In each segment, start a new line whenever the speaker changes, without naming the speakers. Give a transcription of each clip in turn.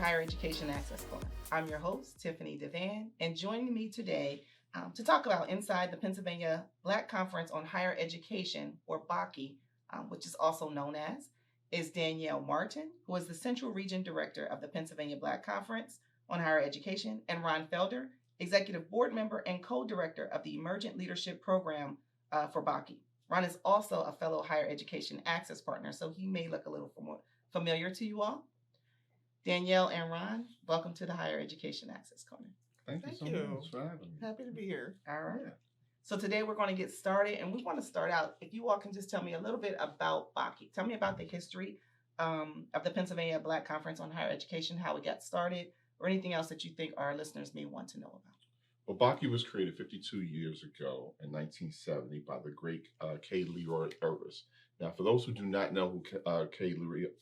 Higher Education Access Partner. I'm your host, Tiffanie Devan, and joining me today to talk about inside the Pennsylvania Black Conference on Higher Education, or PBOCHE, which is also known as, is Danielle Martin, who is the Central Region Director of the Pennsylvania Black Conference on Higher Education, and Ron Felder, Executive Board Member and Co-Director of the Emergent Leadership Program for PBOCHE. Ron is also a fellow Higher Education Access Partner, so he may look a little more familiar to you all. Danielle and Ron, welcome to the Higher Education Access Corner.
Thank you so much for having me.
Happy to be here.
All right. Yeah. So today we're going to get started, and we want to start out, if you all can just tell me a little bit about PBOCHE. Tell me about the history of the Pennsylvania Black Conference on Higher Education, how it got started, or anything else that you think our listeners may want to know about.
Well, PBOCHE was created 52 years ago in 1970 by the great K. Leroy Irvis. Now, for those who do not know who K.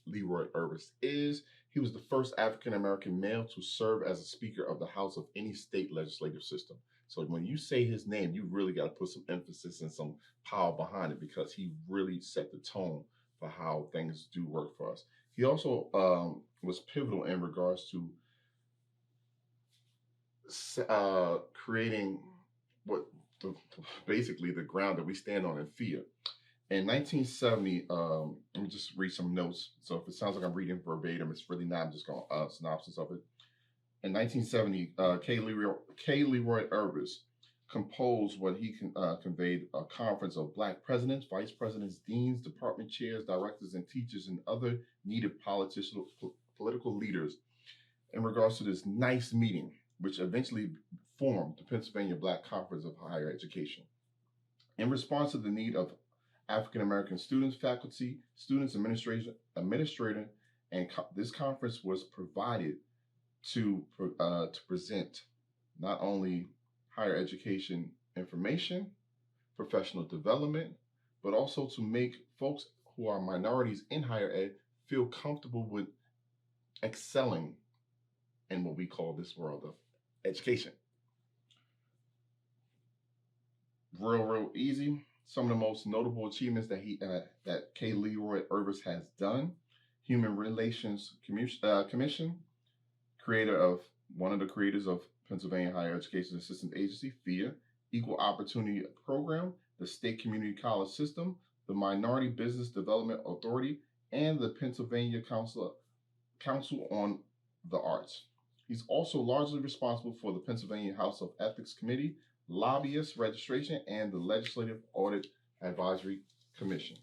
Leroy Irvis is, he was the first African-American male to serve as a Speaker of the House of any state legislative system. So when you say his name, you really got to put some emphasis and some power behind it, because he really set the tone for how things do work for us. He also was pivotal in regards to creating basically the ground that we stand on in PHEAA. In 1970, let me just read some notes. So if it sounds like I'm reading verbatim, it's really not. I'm just going to synopsis of it. In 1970, K. Leroy Irvis composed what he conveyed a conference of Black presidents, vice presidents, deans, department chairs, directors, and teachers, and other needed political leaders in regards to this nice meeting, which eventually formed the Pennsylvania Black Conference of Higher Education. In response to the need of African-American students, faculty, students, administrator, and this conference was provided to present not only higher education information, professional development, but also to make folks who are minorities in higher ed feel comfortable with excelling in what we call this world of education. Real easy. Some of the most notable achievements that K. Leroy Irvis has done: Human Relations Commission, one of the creators of Pennsylvania Higher Education Assistance Agency, PHEAA, Equal Opportunity Program, the State Community College System, the Minority Business Development Authority, and the Pennsylvania Council on the Arts. He's also largely responsible for the Pennsylvania House of Ethics Committee, Lobbyist Registration, and the Legislative Audit Advisory Commission.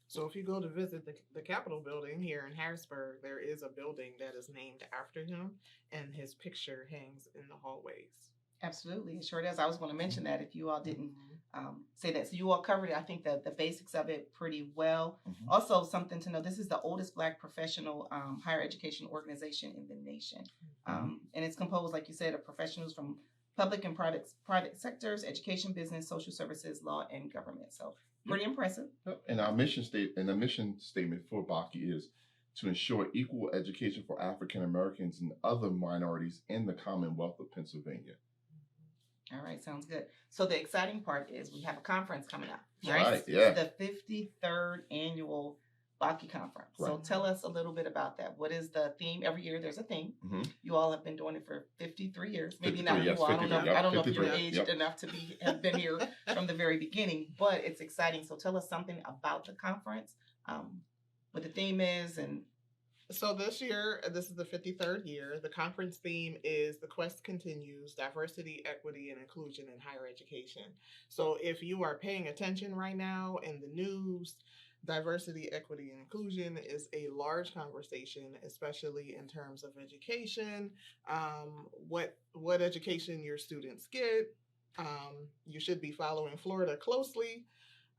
So if you go to visit the Capitol building here in Harrisburg, there is a building that is named after him, and his picture hangs in the hallways.
Absolutely, it sure does. I was going to mention that if you all didn't say that. So you all covered it, I think, the basics of it pretty well. Mm-hmm. Also, something to know, this is the oldest Black professional higher education organization in the nation. Mm-hmm. And it's composed, like you said, of professionals from public and private sectors, education, business, social services, law, and government. So pretty impressive.
And our mission statement for PBOCHE is to ensure equal education for African Americans and other minorities in the Commonwealth of Pennsylvania.
All right, sounds good. So the exciting part is we have a conference coming up,
right? Yeah.
It's the 53rd annual PBOCHE conference. Right. So tell us a little bit about that. What is the theme? Every year there's a theme. Mm-hmm. You all have been doing it for 53 years. Maybe not you all. I don't know if you're aged enough to have been here from the very beginning, but it's exciting. So tell us something about the conference, what the theme is. And
so this year, this is the 53rd year. The conference theme is "The Quest Continues: Diversity, Equity, and Inclusion in Higher Education." So if you are paying attention right now in the news, diversity, equity, and inclusion is a large conversation, especially in terms of education, what education your students get. You should be following Florida closely,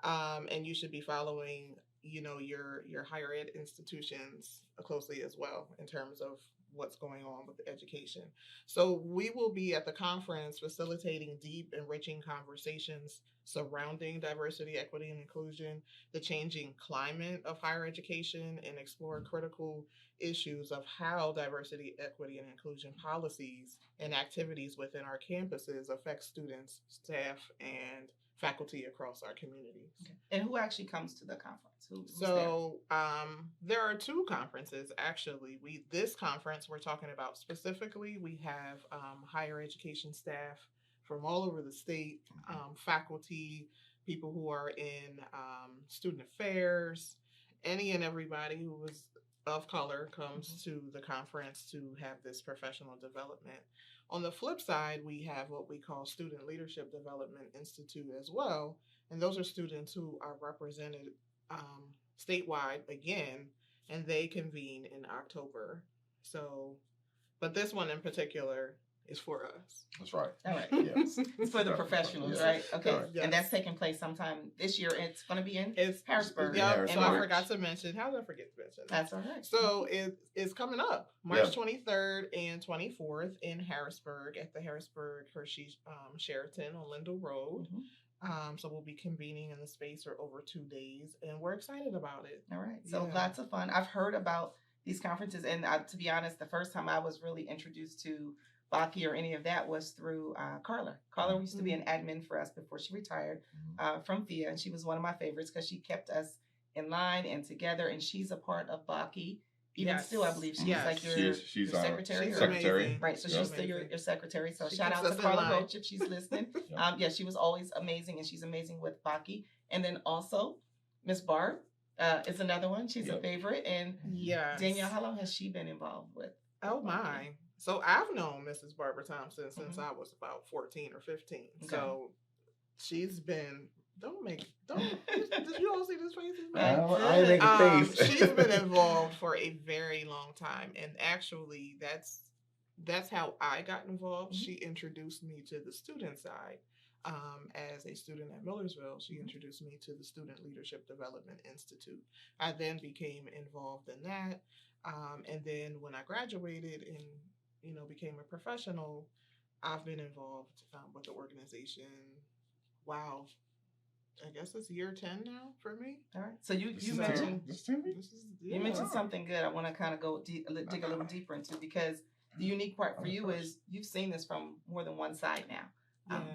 and you should be following, your higher ed institutions closely as well in terms of what's going on with the education. So we will be at the conference facilitating deep, enriching conversations surrounding diversity, equity, and inclusion, the changing climate of higher education, and explore critical issues of how diversity, equity, and inclusion policies and activities within our campuses affect students, staff, and faculty across our communities.
Okay. And who actually comes to the conference? Who's
So there are two conferences actually. This conference we're talking about specifically, we have higher education staff from all over the state, faculty, people who are in student affairs, any and everybody who is of color comes to the conference to have this professional development. On the flip side, we have what we call Student Leadership Development Institute as well, and those are students who are represented statewide again, and they convene in October. So, but this one in particular is for us.
That's right.
All right.
Yes.
It's for the professionals,
Yes.
right? Okay.
Correct.
Yes.
And that's taking place sometime this year. It's going to be in
It's
Harrisburg.
Yeah,
Harrisburg.
so I forgot to mention. How did I forget to mention?
That's all right.
So it's coming up March 23rd and 24th in Harrisburg at the Harrisburg Hershey Sheraton on Lindell Road. So we'll be convening in the space for over 2 days, and we're excited about it.
All right. So
Yeah.
lots of fun. I've heard about these conferences, and to be honest, the first time I was really introduced to PBOCHE or any of that was through Carla. Carla used to be an admin for us before she retired from PHEAA, and she was one of my favorites because she kept us in line and together, and she's a part of PBOCHE. Even still, I believe she's like your
she's
your
our
secretary.
amazing.
Right, so
Yeah.
she's still your secretary. So
She
shout
keeps
out
us
to
in
Carla
line.
Roach if she's listening. Yeah, she was always amazing, and she's amazing with PBOCHE. And then also, Miss Barb is another one. She's a favorite. And
Yes.
Danielle, how long has she been involved with?
Oh my. So I've known Mrs. Barbara Thompson since I was about 14 or 15.
Okay.
So she's been, did you all see this face?
I ain't making a face.
She's been involved for a very long time. And actually that's how I got involved. She introduced me to the student side. As a student at Millersville, she introduced me to the Student Leadership Development Institute. I then became involved in that. And then when I graduated and became a professional, I've been involved with the organization. Wow, I guess it's year 10 now for me.
All right. So you mentioned
You
mentioned something good. I want to kind of go dig a little deeper into, because the unique part for you is you've seen this from more than one side now.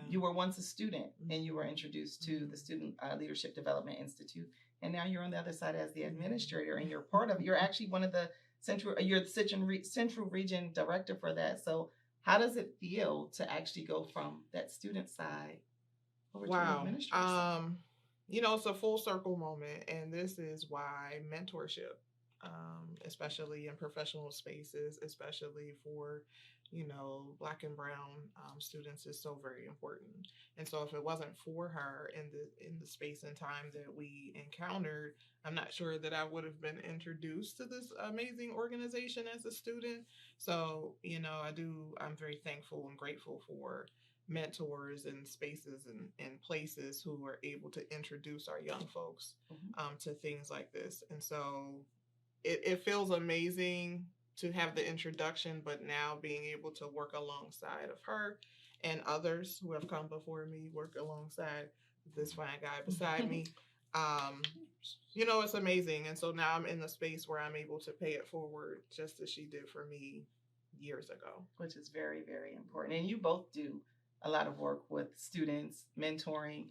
You were once a student and you were introduced to the Student Leadership Development Institute, and now you're on the other side as the administrator, and you're actually one of the you're the Central Region Director for that. So how does it feel to actually go from that student side over to the administrator side?
It's a full circle moment, and this is why mentorship, especially in professional spaces, especially for Black and brown students, is so very important. And so if it wasn't for her in the space and time that we encountered, I'm not sure that I would have been introduced to this amazing organization as a student. So, I'm very thankful and grateful for mentors and spaces and places who are able to introduce our young folks to things like this. And so it feels amazing to have the introduction, but now being able to work alongside of her and others who have come before me, work alongside this fine guy beside me. It's amazing. And so now I'm in the space where I'm able to pay it forward just as she did for me years ago.
Which is very, very important. And you both do a lot of work with students, mentoring,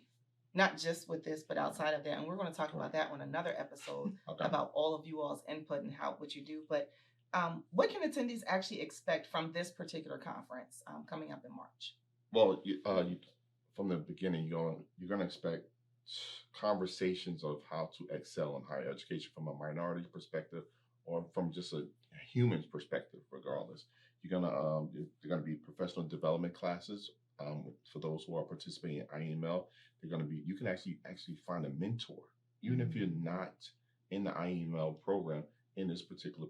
not just with this, but outside of that. And we're going to talk about that on another episode about all of you all's input and what you do. But what can attendees actually expect from this particular conference coming up in March?
Well, from the beginning, you're going to expect conversations of how to excel in higher education from a minority perspective or from just a human's perspective, regardless. There are going to be professional development classes for those who are participating in IEML. You can actually find a mentor, even if you're not in the IEML program. In this particular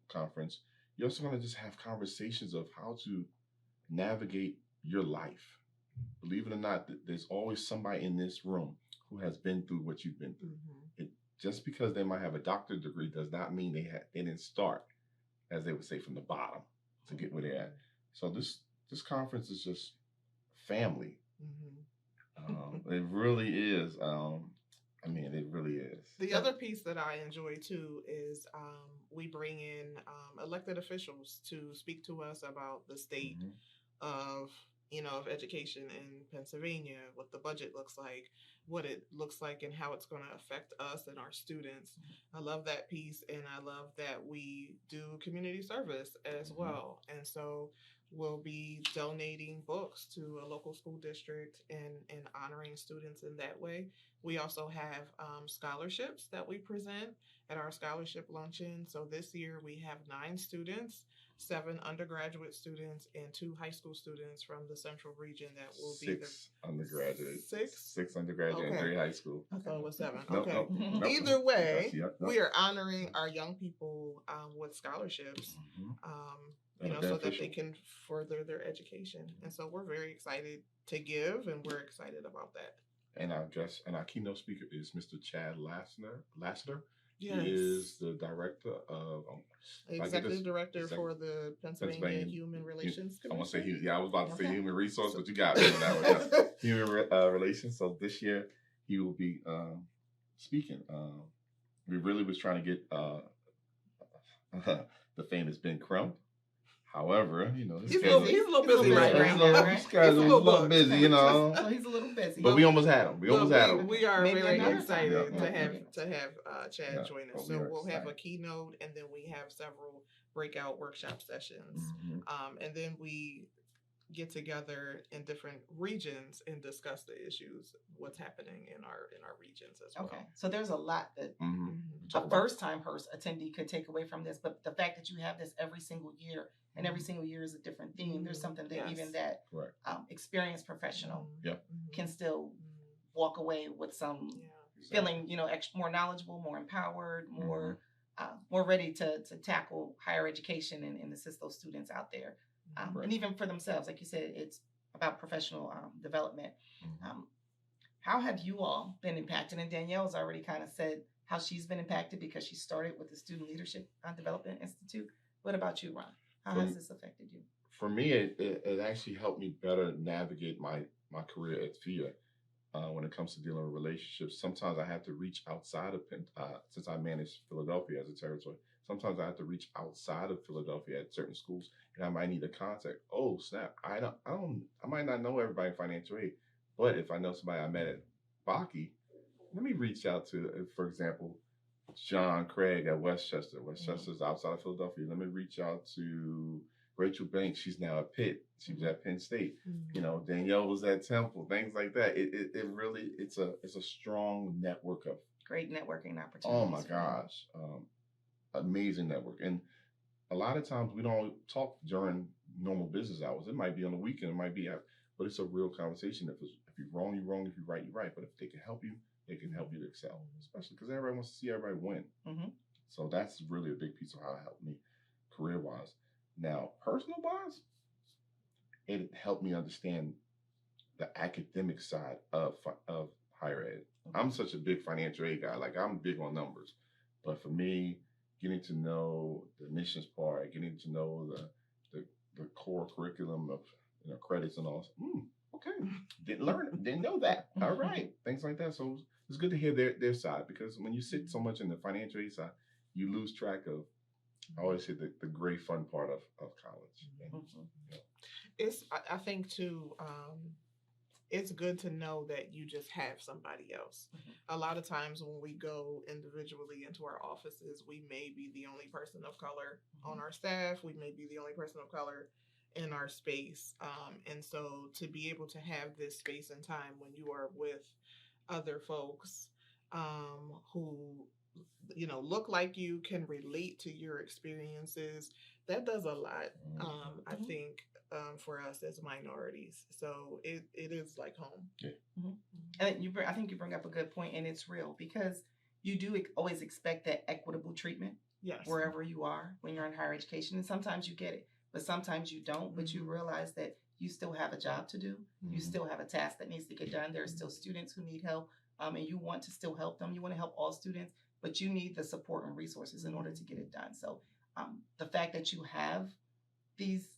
conference, you're also going to just have conversations of how to navigate your life. Believe it or not, there's always somebody in this room who has been through what you've been through. Just because they might have a doctorate degree does not mean they didn't start, as they would say, from the bottom to get where they're at. So this conference is just family. It really is. It really is.
The other piece that I enjoy too is we bring in elected officials to speak to us about the state of of education in Pennsylvania, what the budget looks like, what it looks like, and how it's going to affect us and our students. I love that piece, and I love that we do community service as well. And so we'll be donating books to a local school district and honoring students in that way. We also have scholarships that we present at our scholarship luncheon. So this year we have 9 students, 7 undergraduate students, and 2 high school students from the central region that will be
6 undergraduates.
6?
6 undergraduate and 3 high school.
I thought it was 7.
Nope,
Okay.
nope.
Either way,
Yep.
we are honoring our young people with scholarships, so that they can further their education. And so we're very excited to give, and we're excited about that.
And our keynote speaker is Mr. Chad Lassner.
Yes.
He is the director of
Executive Director for the Pennsylvania Human Relations Commission.
I want to say I was about to say
Okay.
Human Resource, but you got me on that one. Human Relations. So this year he will be speaking. We really was trying to get the famous Ben Crump. However,
he's a little busy right now.
This guy's a little busy,
So he's a little busy.
But we almost had him.
We are
Maybe
very
another
excited
time.
to have Chad join us.
we
So
are
we'll have a
excited.
keynote, and then we have several breakout workshop sessions, and then we get together in different regions and discuss the issues, what's happening in our regions as well.
Okay, so there's a lot that
Mm-hmm.
a first-time attendee could take away from this, but the fact that you have this every single year, and every single year is a different theme, there's something that even that experienced professional can still walk away with some feeling, more knowledgeable, more empowered, more ready to tackle higher education and assist those students out there. And even for themselves, like you said, it's about professional development. How have you all been impacted? And Danielle's already kind of said how she's been impacted because she started with the Student Leadership Development Institute. What about you, Ron? How has this affected you?
For me, it actually helped me better navigate my career at PHEAA when it comes to dealing with relationships. Sometimes I have to reach outside of since I manage Philadelphia as a territory. Sometimes I have to reach outside of Philadelphia at certain schools, and I might need a contact. Oh snap! I might not know everybody in financial aid, but if I know somebody I met at PBOCHE, let me reach out to, for example, John Craig at Westchester. Westchester's outside of Philadelphia. Let me reach out to Rachel Banks. She's now at Pitt. She was at Penn State. Danielle was at Temple. Things like that. It really it's a strong network of
great networking opportunities.
Oh my gosh, amazing network. And a lot of times we don't talk during normal business hours. It might be on the weekend. It might be but it's a real conversation. If you're wrong, you're wrong. If you're right, you're right. But if they can help you, they can help you to excel, especially because everybody wants to see everybody win. So that's really a big piece of how it helped me career-wise. Now, personal-wise, it helped me understand the academic side of higher ed. I'm such a big financial aid guy. Like, I'm big on numbers. But for me, getting to know the admissions part, getting to know the core curriculum of credits and all. Okay, didn't know that. All right, things like that. So it's good to hear their side, because when you sit so much in the financial aid side, you lose track of. I always say the great fun part of college.
I think too. It's good to know that you just have somebody else. A lot of times when we go individually into our offices, we may be the only person of color on our staff. We may be the only person of color in our space. And so to be able to have this space and time when you are with other folks who, look like you, can relate to your experiences, that does a lot, I think, for us as minorities. So it is like home.
And I think you bring up a good point, and it's real, because you do always expect that equitable treatment wherever you are when you're in higher education. And sometimes you get it, but sometimes you don't. But you realize that you still have a job to do. You still have a task that needs to get done. There are still students who need help, and you want to still help them. You want to help all students, but you need the support and resources in order to get it done. So the fact that you have these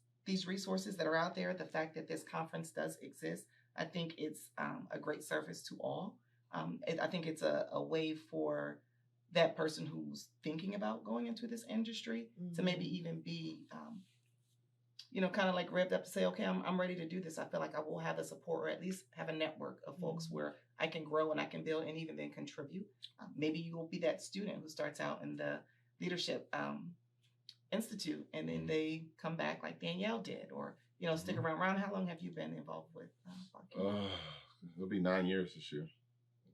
resources that are out there, the fact that this conference does exist, I think it's a great service to all. I think it's a way for that person who's thinking about going into this industry to maybe even be kind of like revved up to say, okay, I'm ready to do this. I feel like I will have the support, or at least have a network of folks where I can grow and I can build and even then contribute. Maybe you will be that student who starts out in the leadership institute and then they come back like Danielle did, or stick around. Ron, how long have you been involved with
It'll be 9 years this year.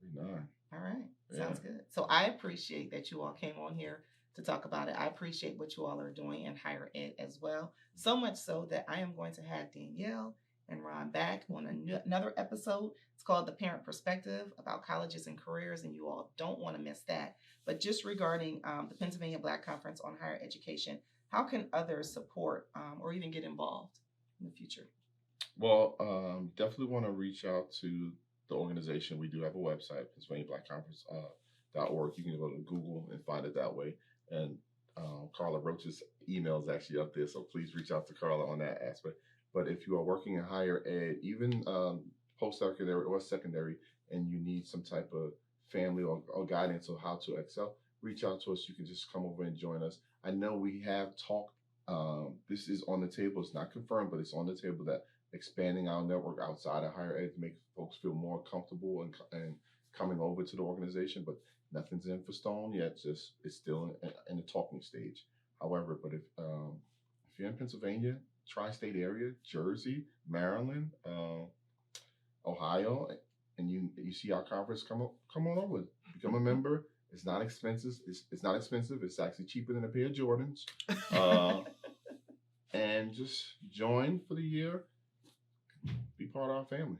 It'll be 9.
All right. Sounds good. So I appreciate that you all came on here to talk about it. I appreciate what you all are doing in higher ed as well. So much so that I am going to have Danielle and Ron back on another episode. It's called The Parent Perspective, about colleges and careers, and you all don't want to miss that. But just regarding the Pennsylvania Black Conference on Higher Education, how can others support or even get involved in the future?
Well, definitely want to reach out to the organization. We do have a website, PennsylvaniaBlackConference.org. You can go to Google and find it that way. And Carla Roach's email is actually up there, so please reach out to Carla on that aspect. But if you are working in higher ed, even post-secondary or secondary, and you need some type of family or guidance on how to excel, reach out to us. You can just come over and join us. I know we have talked, this is on the table. It's not confirmed, but it's on the table that expanding our network outside of higher ed to make folks feel more comfortable and coming over to the organization, but nothing's in for stone yet. Just it's still in the talking stage. However, but if you're in Pennsylvania, tri-state area, Jersey, Maryland, Ohio, and you see our conference, come on over, become a member. It's not expensive. It's not expensive. It's actually cheaper than a pair of Jordans. And just join for the year. Be part of our family.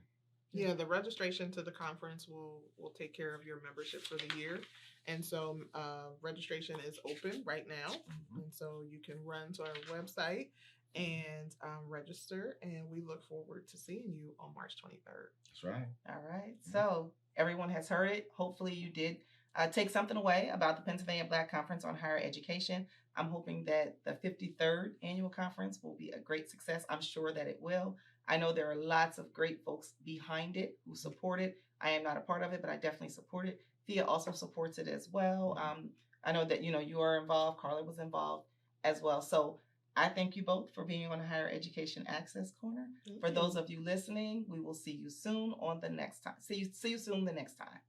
Yeah, the registration to the conference will take care of your membership for the year. And so registration is open right now. And so you can run to our website and register. And we look forward to seeing you on March 23rd.
That's right.
All right. So everyone has heard it. Hopefully you did take something away about the Pennsylvania Black Conference on Higher Education. I'm hoping that the 53rd annual conference will be a great success. I'm sure that it will. I know there are lots of great folks behind it who support it. I am not a part of it, but I definitely support it. PHEAA also supports it as well. I know that, you are involved. Carla was involved as well. So I thank you both for being on the Higher Education Access Corner. For those of you listening, we will see you soon on the next time. See you soon the next time.